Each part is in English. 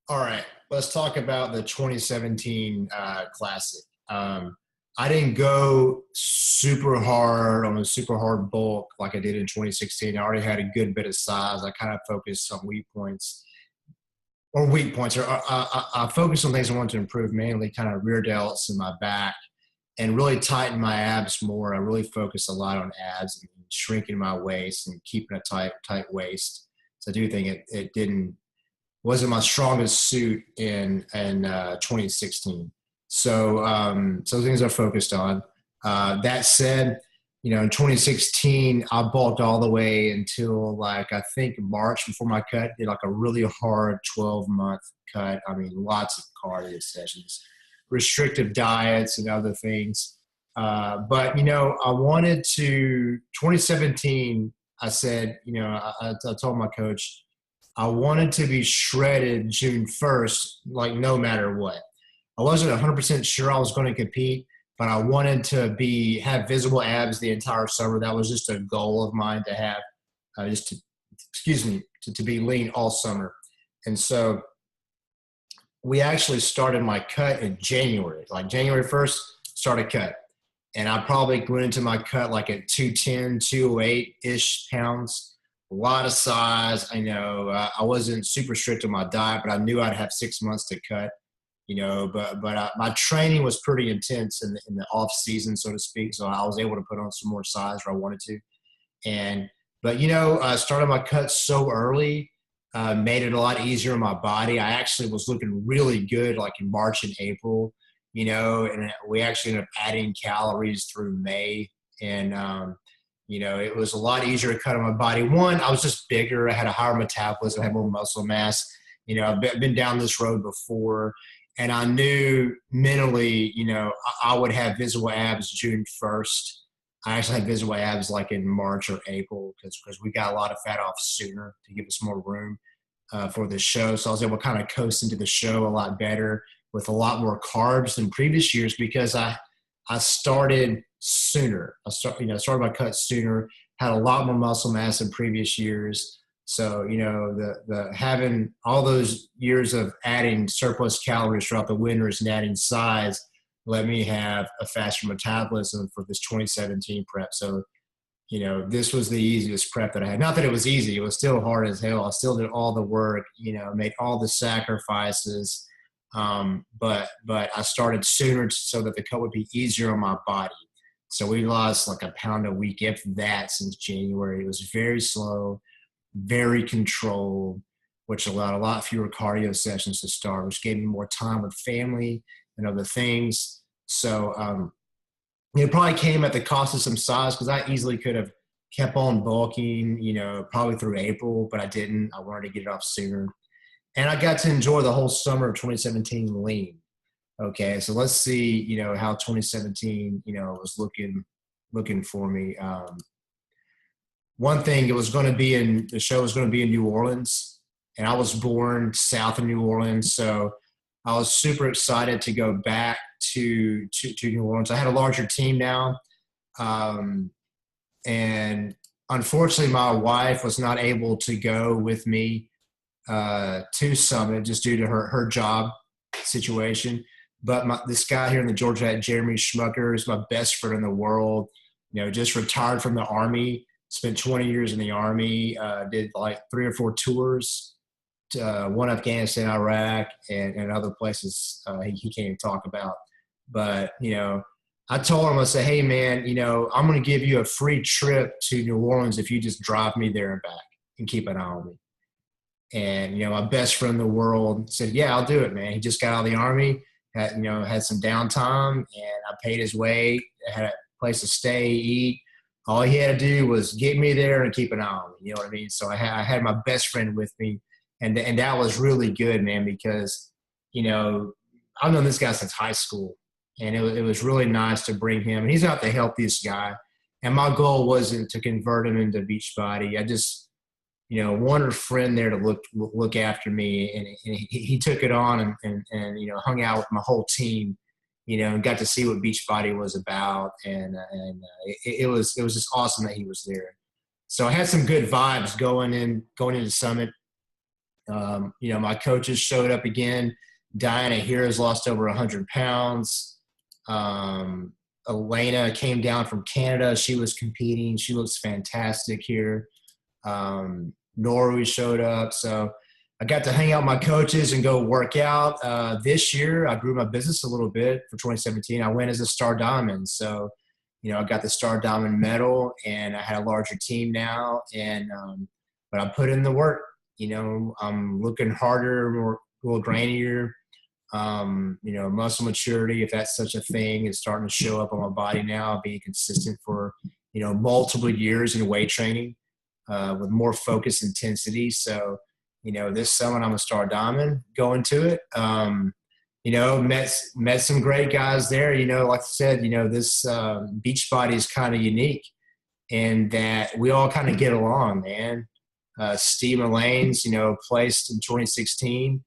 All right, let's talk about the 2017 Classic. I didn't go super hard on a super hard bulk like I did in 2016. I already had a good bit of size. I kind of focused on weak points, or I focused on things I wanted to improve, mainly kind of rear delts and my back, and really tighten my abs more. I really focused a lot on abs and shrinking my waist and keeping a tight waist. So I do think it didn't wasn't my strongest suit in 2016. So those things I focused on. That said, in 2016, I bulked all the way until like I think March before my cut. Did like a really hard 12-month cut. I mean, lots of cardio sessions, restrictive diets, and other things. But I wanted to 2017. I said, I told my coach I wanted to be shredded June 1st, like no matter what. I wasn't 100% sure I was going to compete, but I wanted to have visible abs the entire summer. That was just a goal of mine to have, to be lean all summer. And so we actually started my cut in January, like January 1st, started cut. And I probably went into my cut like at 210, 208-ish pounds. A lot of size. I know I wasn't super strict on my diet, but I knew I'd have 6 months to cut. But my training was pretty intense in the off season, so to speak. So I was able to put on some more size where I wanted to. But I started my cut so early, made it a lot easier on my body. I actually was looking really good, like in March and April. And we actually ended up adding calories through May, and it was a lot easier to cut on my body. One, I was just bigger. I had a higher metabolism. I had more muscle mass. I've been down this road before. And I knew mentally, I would have visible abs June 1st. I actually had visible abs like in March or April because we got a lot of fat off sooner to give us more room for the show. So I was able to kind of coast into the show a lot better with a lot more carbs than previous years because I started sooner. Started my cut sooner, had a lot more muscle mass than previous years. So, the having all those years of adding surplus calories throughout the winters and adding size let me have a faster metabolism for this 2017 prep. So, this was the easiest prep that I had. Not that it was easy. It was still hard as hell. I still did all the work, made all the sacrifices. But I started sooner so that the cut would be easier on my body. So we lost like a pound a week, if that, since January. It was very slow, very controlled, which allowed a lot fewer cardio sessions to start, which gave me more time with family and other things. So it probably came at the cost of some size because I easily could have kept on bulking, probably through April, but I didn't. I wanted to get it off sooner. And I got to enjoy the whole summer of 2017 lean. Okay, so let's see, how 2017, was looking for me. One thing, the show was going to be in New Orleans, and I was born south of New Orleans, so I was super excited to go back to New Orleans. I had a larger team now, and unfortunately, my wife was not able to go with me to Summit just due to her job situation. But this guy here in the Georgia, Jeremy Schmucker, is my best friend in the world. Just retired from the Army. Spent 20 years in the Army, did like 3 or 4 tours, one Afghanistan, Iraq, and other places he can't even talk about. But, I told him, I said, hey, man, I'm going to give you a free trip to New Orleans if you just drive me there and back and keep an eye on me. And, my best friend in the world said, yeah, I'll do it, man. He just got out of the Army, had some downtime, and I paid his way, had a place to stay, eat. All he had to do was get me there and keep an eye on me. You know what I mean? So I had my best friend with me, and that was really good, man, because, I've known this guy since high school, and it was really nice to bring him. And he's not the healthiest guy, and my goal wasn't to convert him into Beachbody. I just, wanted a friend there to look after me, and he took it on and hung out with my whole team. And got to see what Beachbody was about, and it was just awesome that he was there. So I had some good vibes going into Summit. My coaches showed up again. Diana here has lost over 100 pounds. Elena came down from Canada. She was competing. She looks fantastic here. Norway showed up. So I got to hang out with my coaches and go work out. This year, I grew my business a little bit for 2017. I went as a Star Diamond. So, I got the Star Diamond medal, and I had a larger team now. But I put in the work. I'm looking harder, more, a little grainier. Muscle maturity, if that's such a thing, is starting to show up on my body now, being consistent for, multiple years in weight training with more focus intensity. So, this summer I'm a Star Diamond going to it. Met some great guys there. Like I said, this Beachbody is kind of unique in that we all kind of get along, man. Steve Mullane's, placed in 2016.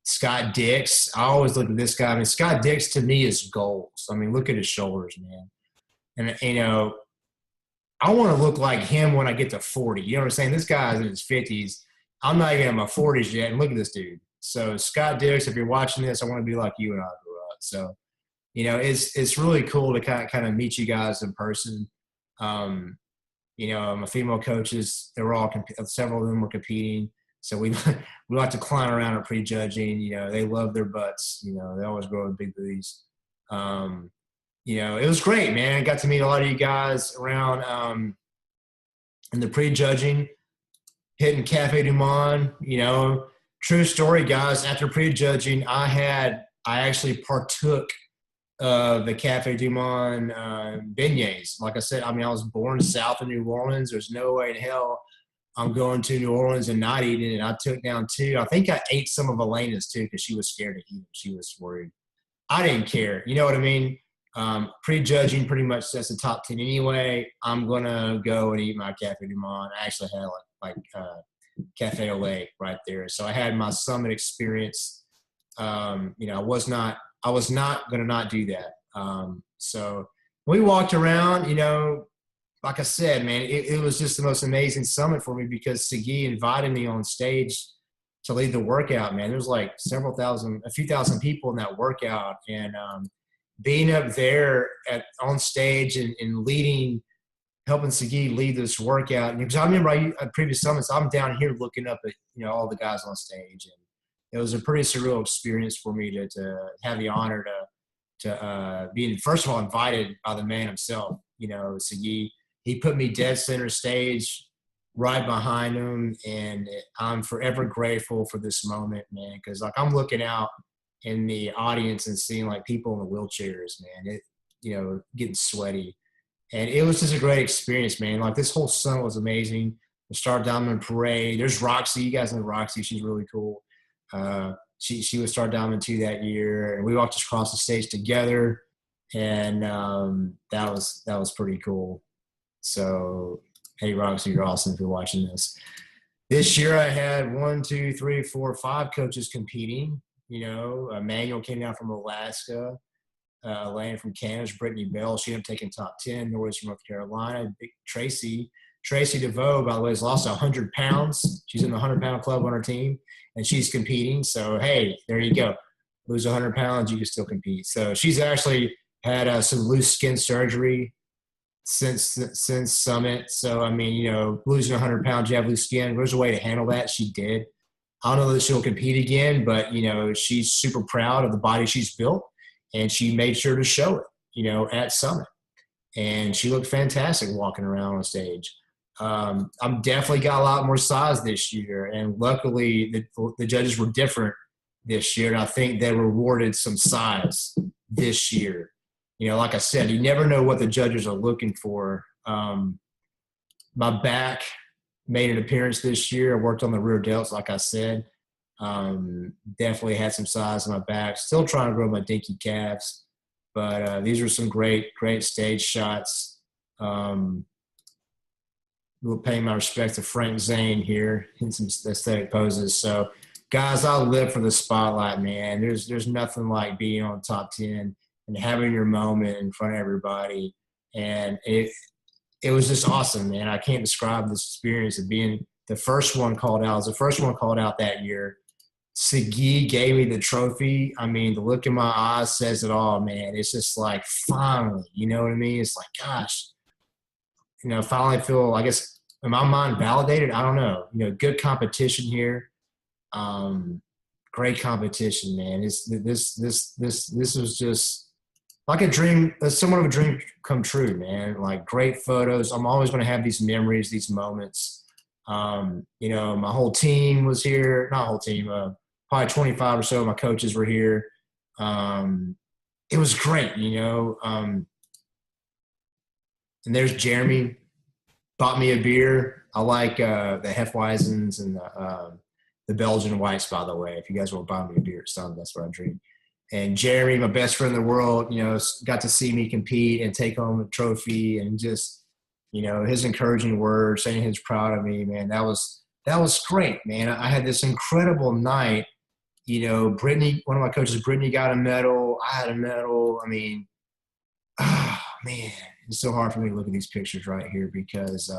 Scott Dix, I always look at this guy. I mean, Scott Dix to me is goals. I mean, look at his shoulders, man. And, I want to look like him when I get to 40. You know what I'm saying? This guy's in his 50s. I'm not even in my 40s yet. And look at this dude. So Scott Dix, if you're watching this, I want to be like you and I grew up. So, it's really cool to kind of meet you guys in person. My female coaches, they were all several of them were competing. So we like to clown around at prejudging. They love their butts. They always grow with big booties. It was great, man. I got to meet a lot of you guys around in the prejudging, hitting Cafe Du Monde. True story, guys. After prejudging, I actually partook of the Cafe Du Monde beignets. Like I said, I was born south of New Orleans. There's no way in hell I'm going to New Orleans and not eating it. I took down 2. I think I ate some of Elena's too because she was scared to eat it. She was worried. I didn't care. You know what I mean? Prejudging pretty much sets the top 10 anyway. I'm going to go and eat my Cafe Du Monde. I actually had like Cafe au lait right there. So I had my summit experience. I was not going to not do that. So we walked around, like I said, man, it was just the most amazing summit for me because Sagi invited me on stage to lead the workout, man. There's like a few thousand people in that workout. And being up there on stage and leading, helping Sagi lead this workout. Because I remember at previous summits, I'm down here looking up at, all the guys on stage. And it was a pretty surreal experience for me to have the honor to be, first of all, invited by the man himself, Sagi. He put me dead center stage right behind him, and I'm forever grateful for this moment, man, because I'm looking out in the audience and seeing like people in the wheelchairs, man, getting sweaty. And it was just a great experience, man. Like this whole summit was amazing. The Star Diamond Parade. There's Roxy. You guys know Roxy. She's really cool. She was Star Diamond 2 that year, and we walked across the stage together, and that was pretty cool. So, hey, Roxy, you're awesome if you're watching this. This year I had 1, 2, 3, 4, 5 coaches competing. Emmanuel came down from Alaska. Elena from Canada, Brittany Bell. She ended up taking top 10. Norris from North Carolina. Big Tracy DeVoe, by the way, has lost 100 pounds. She's in the 100-pound club on her team, and she's competing. So, hey, there you go. Lose 100 pounds, you can still compete. So she's actually had some loose skin surgery since Summit. So, losing 100 pounds, you have loose skin. There's a way to handle that. She did. I don't know that she'll compete again, but, she's super proud of the body she's built, and she made sure to show it, at Summit. And she looked fantastic walking around on stage. I'm definitely got a lot more size this year, and luckily the judges were different this year, and I think they rewarded some size this year. Like I said, you never know what the judges are looking for. My back made an appearance this year. I worked on the rear delts, like I said. Definitely had some size in my back. Still trying to grow my dinky calves, but these were some great stage shots. We'll pay my respect to Frank Zane here in some aesthetic poses. So, guys, I live for the spotlight, man. There's nothing like being on top 10 and having your moment in front of everybody. And it was just awesome, man. I can't describe this experience of being the first one called out. I was the first one called out that year. Sagi gave me the trophy. I mean, the look in my eyes says it all, man. It's just like, finally, you know what I mean? It's like, gosh, finally feel, I guess, in my mind, validated. I don't know. Good competition here. Great competition, man. This was just like a dream, somewhat of a dream come true, man. Like, great photos. I'm always going to have these memories, these moments. My whole team was here. Not whole team. Probably 25 or so of my coaches were here. It was great, and there's Jeremy, bought me a beer. I like the Hefweizens and the Belgian Whites, by the way. If you guys want to buy me a beer, that's what I drink. And Jeremy, my best friend in the world, got to see me compete and take home a trophy, and just, his encouraging words, saying he's proud of me, man. That was great, man. I had this incredible night. Brittany, one of my coaches, Brittany, got a medal. I had a medal. I mean, oh, man, it's so hard for me to look at these pictures right here because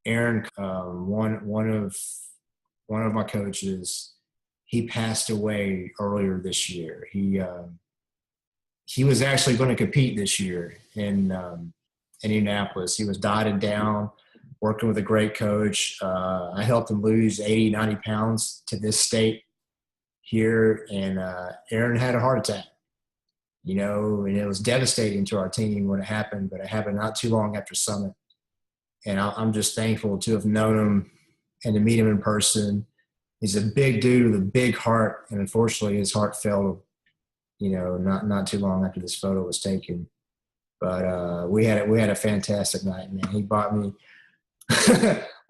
Aaron, one of my coaches, he passed away earlier this year. He was actually going to compete this year in Indianapolis. He was dieted down, working with a great coach. I helped him lose 80, 90 pounds to this state here, and Aaron had a heart attack, and it was devastating to our team when it happened, but it happened not too long after Summit. And I'm just thankful to have known him and to meet him in person. He's a big dude with a big heart, and unfortunately his heart failed, not too long after this photo was taken. But we had a fantastic night, man. He bought me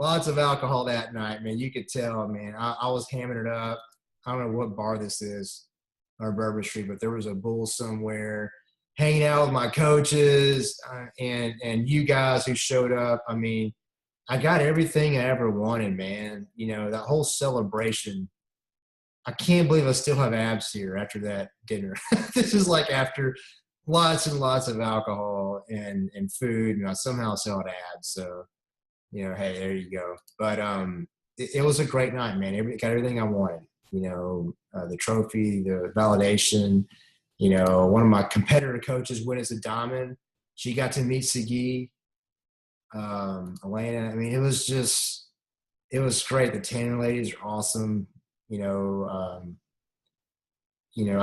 lots of alcohol that night, man. You could tell, man. I was hamming it up. I don't know what bar this is, or Bourbon Street, but there was a bull somewhere, hanging out with my coaches and you guys who showed up. I mean, I got everything I ever wanted, man. That whole celebration. I can't believe I still have abs here after that dinner. This is like after lots and lots of alcohol and food, and I somehow still had abs. So, hey, there you go. But it was a great night, man. Got everything I wanted. The trophy, the validation. One of my competitor coaches went as a diamond. She got to meet Sagi, Elena. I mean, it was great. The tanning ladies are awesome. I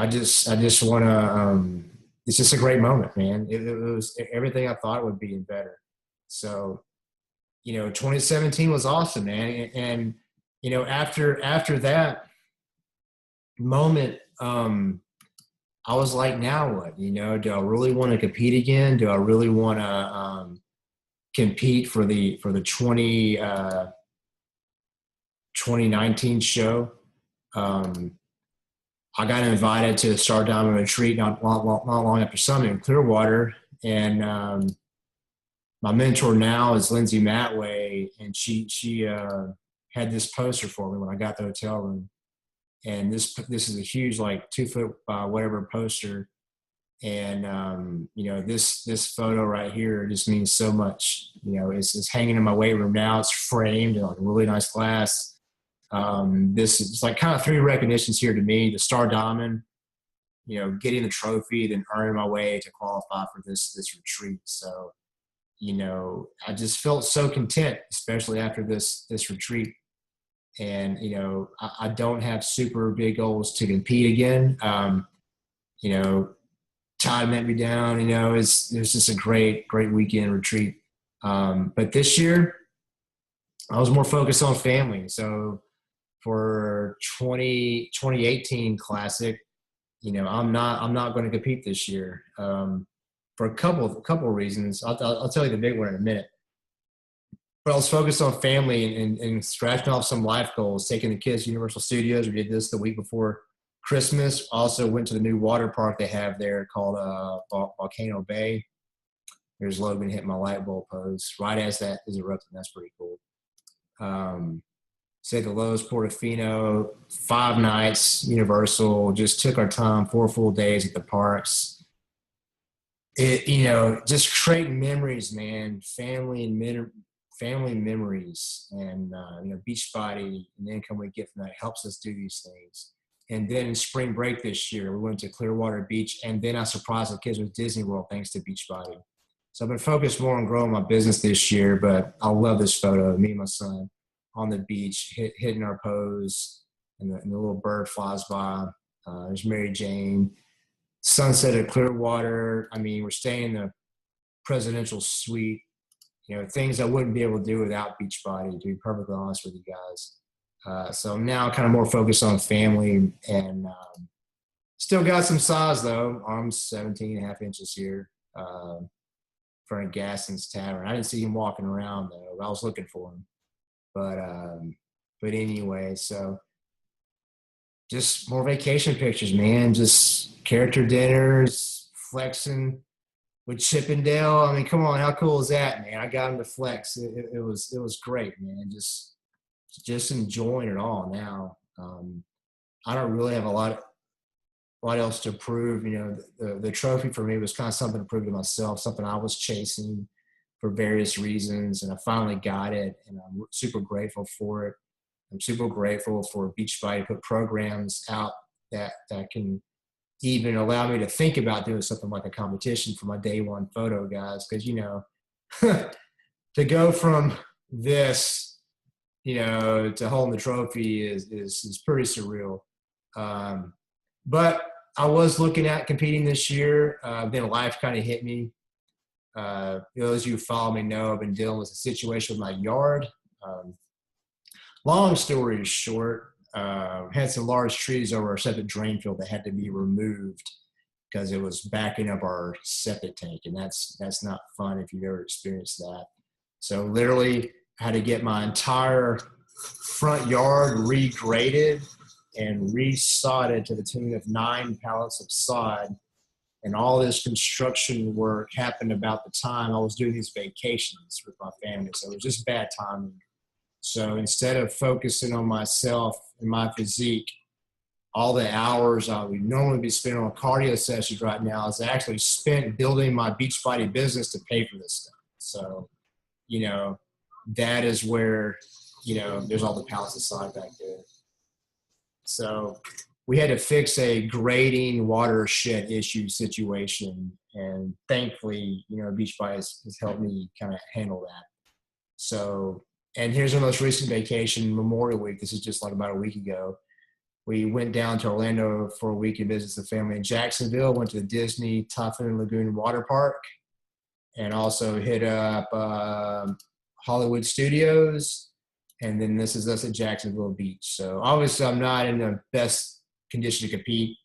just want to. It's just a great moment, man. It was everything I thought it would be and better. So, 2017 was awesome, man. And after that moment, I was like, now what? Do I really want to compete again? Do I really want to compete for the 2019 show? I got invited to Star Diamond Retreat not long after Summit in Clearwater, and my mentor now is Lindsay Matway, and she had this poster for me when I got the hotel room. And this is a huge, like 2 foot by whatever poster. And, this photo right here just means so much. It's hanging in my weight room now. It's framed in like a really nice glass. This is like kind of 3 recognitions here to me: the Star Diamond, getting the trophy, then earning my way to qualify for this retreat. So, I just felt so content, especially after this retreat. And, I don't have super big goals to compete again. Todd met me down, it was just a great weekend retreat. But this year I was more focused on family. So for 2018 Classic, I'm not going to compete this year for a couple of reasons. I'll tell you the big one in a minute. But I was focused on family and scratching off some life goals, taking the kids to Universal Studios. We did this the week before Christmas. Also went to the new water park they have there called Volcano Bay. There's Logan hitting my light bulb pose right as that is erupting. That's pretty cool. Stayed at Lowe's, Portofino, 5 nights, Universal. Just took our time, 4 full days at the parks. Just creating memories, man. family memories, and Beachbody and the income we get from that helps us do these things. And then in spring break this year, we went to Clearwater Beach, and then I surprised the kids with Disney World thanks to Beachbody. So I've been focused more on growing my business this year, but I love this photo of me and my son on the beach, hitting our pose, and the little bird flies by. There's Mary Jane. Sunset at Clearwater. I mean, we're staying in the presidential suite. Things I wouldn't be able to do without Beachbody, to be perfectly honest with you guys. So I'm now kind of more focused on family, and still got some size though. Arms 17 and a half inches here. In front of Gaston's Tavern. I didn't see him walking around though. I was looking for him. But anyway, so just more vacation pictures, man. Just character dinners, flexing with Chippendale. I mean, come on, how cool is that, man? I got him to flex. It was great, man. Just enjoying it all now. I don't really have a lot else to prove. The trophy for me was kind of something to prove to myself, something I was chasing for various reasons, and I finally got it, and I'm super grateful for it. I'm super grateful for Beachbody to put programs out that can even allow me to think about doing something like a competition for my day one photo, guys. Because, to go from this, to holding the trophy is pretty surreal. But I was looking at competing this year. Then life kind of hit me. Those of you who follow me know I've been dealing with a situation with my yard. Long story short, had some large trees over our septic drain field that had to be removed because it was backing up our septic tank, and that's not fun if you've ever experienced that. So literally had to get my entire front yard regraded and resodded to the tune of 9 pallets of sod. And all this construction work happened about the time I was doing these vacations with my family. So it was just bad timing. So instead of focusing on myself and my physique, all the hours I would normally be spending on cardio sessions right now is actually spent building my Beachbody business to pay for this stuff. So, that is where, there's all the pallets of sod back there. So we had to fix a grading watershed issue situation. And thankfully, Beachbody has helped me kind of handle that. So, and here's our most recent vacation, Memorial Week. This is just like about a week ago. We went down to Orlando for a week and visited the family in Jacksonville, went to the Disney Typhoon Lagoon Water Park, and also hit up Hollywood Studios. And then this is us at Jacksonville Beach. So obviously I'm not in the best condition to compete.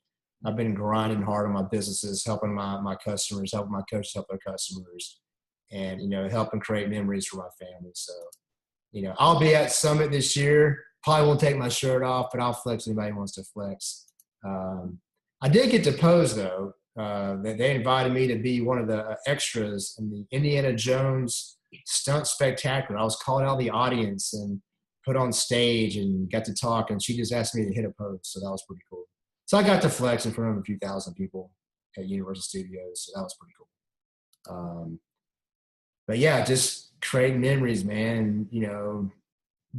I've been grinding hard on my businesses, helping my customers, helping my coaches help their customers, and, helping create memories for my family. So, I'll be at Summit this year. Probably won't take my shirt off, but I'll flex anybody who wants to flex. I did get to pose, though. They invited me to be one of the extras in the Indiana Jones Stunt Spectacular. I was called out of the audience and put on stage and got to talk, and she just asked me to hit a pose, so that was pretty cool. So I got to flex in front of a few thousand people at Universal Studios, so that was pretty cool. But yeah, just create memories, man.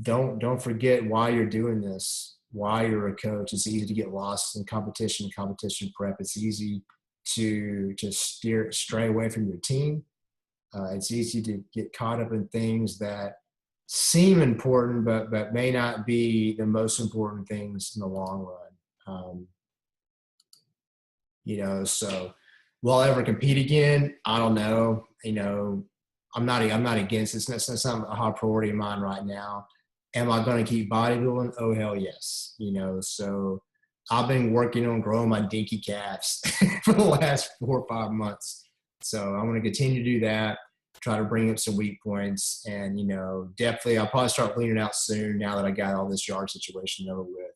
Don't forget why you're doing this, why you're a coach. It's easy to get lost in competition prep. It's easy to just stray away from your team. It's easy to get caught up in things that seem important, but may not be the most important things in the long run. So will I ever compete again? I don't know. I'm not against it. It's not a high priority of mine right now. Am I going to keep bodybuilding? Oh, hell yes. So I've been working on growing my dinky calves for the last 4 or 5 months. So I'm going to continue to do that, try to bring up some weak points. And, definitely I'll probably start leaning out soon now that I got all this yard situation over with.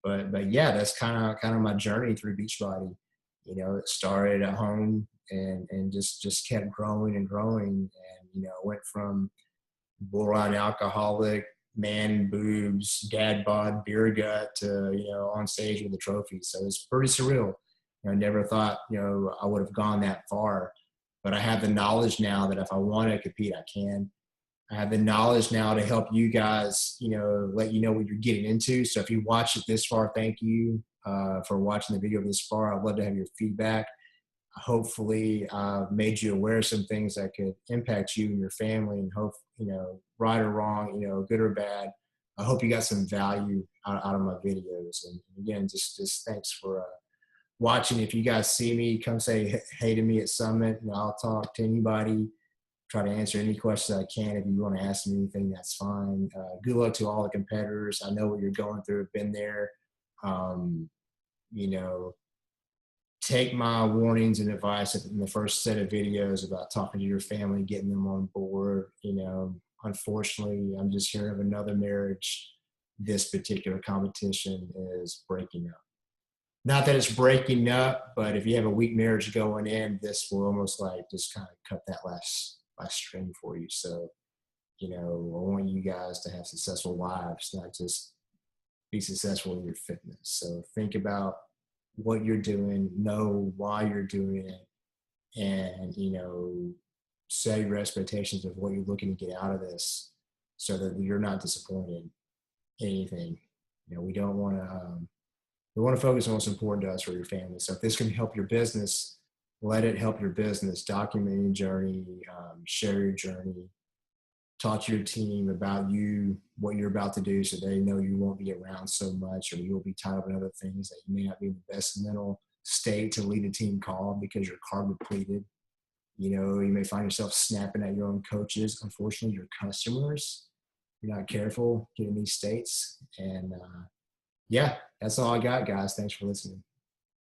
But yeah, that's kind of my journey through Beachbody. It started at home and just kept growing and growing. And, went from borderline alcoholic, man boobs, dad bod, beer gut to, on stage with a trophy. So it's pretty surreal. I never thought, I would have gone that far, but I have the knowledge now that if I want to compete, I can. I have the knowledge now to help you guys, let you know what you're getting into. So if you watched it this far, thank you for watching the video this far. I'd love to have your feedback. Hopefully made you aware of some things that could impact you and your family, and hope, right or wrong, good or bad. I hope you got some value out of my videos. And again, just thanks for watching. If you guys see me, come say hey to me at Summit, and I'll talk to anybody, try to answer any questions I can. If you want to ask me anything, that's fine. Good luck to all the competitors. I know what you're going through. I've been there. Um, you know, take my warnings and advice in the first set of videos about talking to your family, getting them on board. Unfortunately, I'm just hearing of another marriage. This particular competition is breaking up. Not that it's breaking up, but if you have a weak marriage going in, this will almost like just kind of cut that last string for you. So, I want you guys to have successful lives, not just be successful in your fitness. So think about what you're doing, know why you're doing it, and, set your expectations of what you're looking to get out of this so that you're not disappointed in anything. We don't want to, we want to focus on what's important to us for your family. So if this can help your business, let it help your business. Document your journey, share your journey, talk to your team about what you're about to do, so they know you won't be around so much, or you'll be tied up in other things, that you may not be in the best mental state to lead a team call because you're carb depleted. You may find yourself snapping at your own coaches. Unfortunately, your customers, you're not careful, get in these states. And yeah, that's all I got, guys. Thanks for listening.